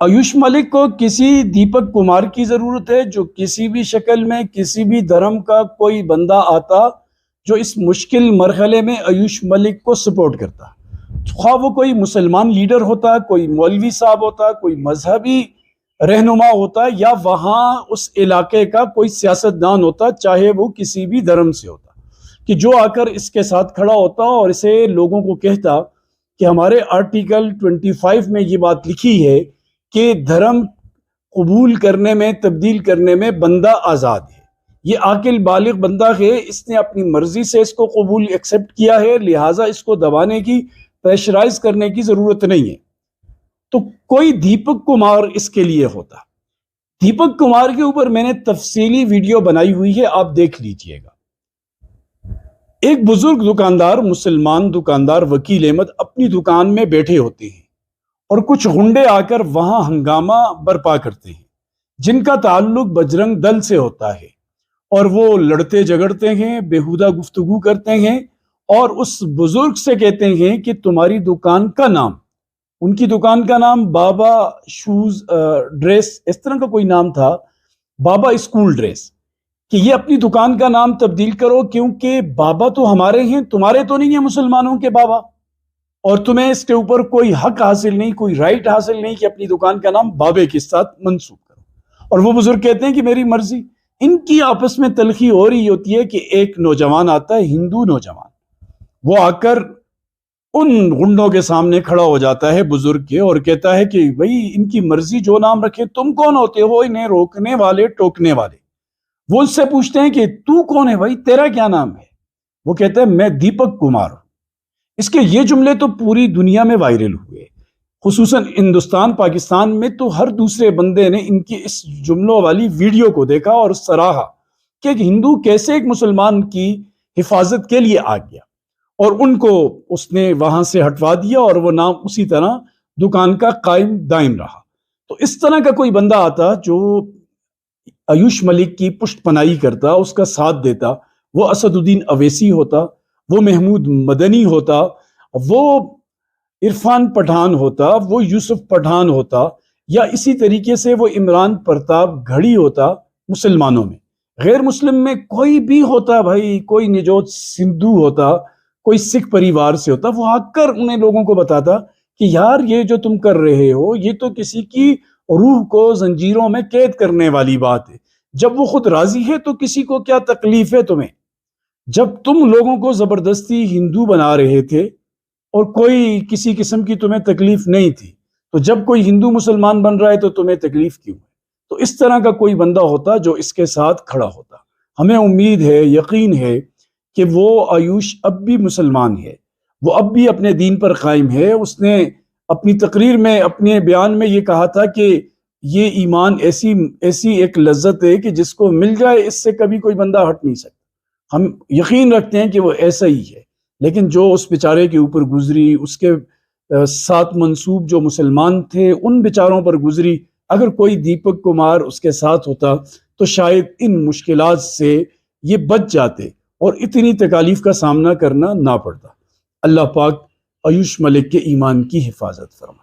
آیوش ملک کو کسی دیپک کمار کی ضرورت ہے جو کسی بھی شکل میں کسی بھی دھرم کا کوئی بندہ آتا جو اس مشکل مرحلے میں آیوش ملک کو سپورٹ کرتا، خواہ وہ کوئی مسلمان لیڈر ہوتا، کوئی مولوی صاحب ہوتا، کوئی مذہبی رہنما ہوتا، یا وہاں اس علاقے کا کوئی سیاستدان ہوتا، چاہے وہ کسی بھی دھرم سے ہوتا، کہ جو آ کر اس کے ساتھ کھڑا ہوتا اور اسے لوگوں کو کہتا کہ ہمارے آرٹیکل 25 میں یہ بات لکھی ہے کہ دھرم قبول کرنے میں، تبدیل کرنے میں بندہ آزاد ہے، یہ عاقل بالغ بندہ ہے، اس نے اپنی مرضی سے اس کو قبول ایکسیپٹ کیا ہے، لہٰذا اس کو دبانے کی، پریشرائز کرنے کی ضرورت نہیں ہے۔ تو کوئی دیپک کمار اس کے لیے ہوتا۔ دیپک کمار کے اوپر میں نے تفصیلی ویڈیو بنائی ہوئی ہے، آپ دیکھ لیجئے گا۔ ایک بزرگ دکاندار، مسلمان دکاندار وکیل احمد اپنی دکان میں بیٹھے ہوتے ہیں اور کچھ غنڈے آ کر وہاں ہنگامہ برپا کرتے ہیں جن کا تعلق بجرنگ دل سے ہوتا ہے، اور وہ لڑتے جھگڑتے ہیں، بیہودہ گفتگو کرتے ہیں اور اس بزرگ سے کہتے ہیں کہ تمہاری دکان کا نام، ان کی دکان کا نام بابا شوز ڈریس، اس طرح کا کوئی نام تھا، بابا اسکول ڈریس، کہ یہ اپنی دکان کا نام تبدیل کرو کیونکہ بابا تو ہمارے ہیں، تمہارے تو نہیں ہیں مسلمانوں کے بابا، اور تمہیں اس کے اوپر کوئی حق حاصل نہیں، کوئی رائٹ حاصل نہیں کہ اپنی دکان کا نام بابے کے ساتھ منسوب کرو۔ اور وہ بزرگ کہتے ہیں کہ میری مرضی۔ ان کی آپس میں تلخی ہو رہی ہوتی ہے کہ ایک نوجوان آتا ہے، ہندو نوجوان، وہ آ کر ان غنڈوں کے سامنے کھڑا ہو جاتا ہے بزرگ کے اور کہتا ہے کہ بھئی ان کی مرضی، جو نام رکھے، تم کون ہوتے ہو انہیں روکنے والے، ٹوکنے والے؟ وہ اس سے پوچھتے ہیں کہ تو کون ہے بھائی، تیرا کیا نام ہے؟ وہ کہتا ہے میں دیپک کمار ہوں۔ اس کے یہ جملے تو پوری دنیا میں وائرل ہوئے، خصوصاً ہندوستان، پاکستان میں تو ہر دوسرے بندے نے ان کی اس جملوں والی ویڈیو کو دیکھا اور سراہا کہ ایک ہندو کیسے ایک مسلمان کی حفاظت کے لیے آ گیا، اور ان کو اس نے وہاں سے ہٹوا دیا اور وہ نام اسی طرح دکان کا قائم دائم رہا۔ تو اس طرح کا کوئی بندہ آتا جو آیوش ملک کی پشت پناہی کرتا، اس کا ساتھ دیتا، وہ اسد الدین اویسی ہوتا، وہ محمود مدنی ہوتا، وہ عرفان پٹھان ہوتا، وہ یوسف پٹھان ہوتا، یا اسی طریقے سے وہ عمران پرتاپ گھڑی ہوتا مسلمانوں میں۔ غیر مسلم میں کوئی بھی ہوتا بھائی، کوئی نجوت سندھو ہوتا، کوئی سکھ پریوار سے ہوتا، وہ آ کر انہیں لوگوں کو بتاتا کہ یار یہ جو تم کر رہے ہو یہ تو کسی کی روح کو زنجیروں میں قید کرنے والی بات ہے، جب وہ خود راضی ہے تو کسی کو کیا تکلیف ہے تمہیں؟ جب تم لوگوں کو زبردستی ہندو بنا رہے تھے اور کوئی کسی قسم کی تمہیں تکلیف نہیں تھی، تو جب کوئی ہندو مسلمان بن رہا ہے تو تمہیں تکلیف کیوں ہے؟ تو اس طرح کا کوئی بندہ ہوتا جو اس کے ساتھ کھڑا ہوتا۔ ہمیں امید ہے، یقین ہے کہ وہ آیوش اب بھی مسلمان ہے، وہ اب بھی اپنے دین پر قائم ہے۔ اس نے اپنی تقریر میں، اپنے بیان میں یہ کہا تھا کہ یہ ایمان ایسی ایک لذت ہے کہ جس کو مل جائے اس سے کبھی کوئی بندہ ہٹ نہیں سکتا۔ ہم یقین رکھتے ہیں کہ وہ ایسا ہی ہے، لیکن جو اس بیچارے کے اوپر گزری، اس کے ساتھ منسوب جو مسلمان تھے ان بیچاروں پر گزری، اگر کوئی دیپک کمار اس کے ساتھ ہوتا تو شاید ان مشکلات سے یہ بچ جاتے اور اتنی تکالیف کا سامنا کرنا نہ پڑتا۔ اللہ پاک آیوش ملک کے ایمان کی حفاظت فرمائے۔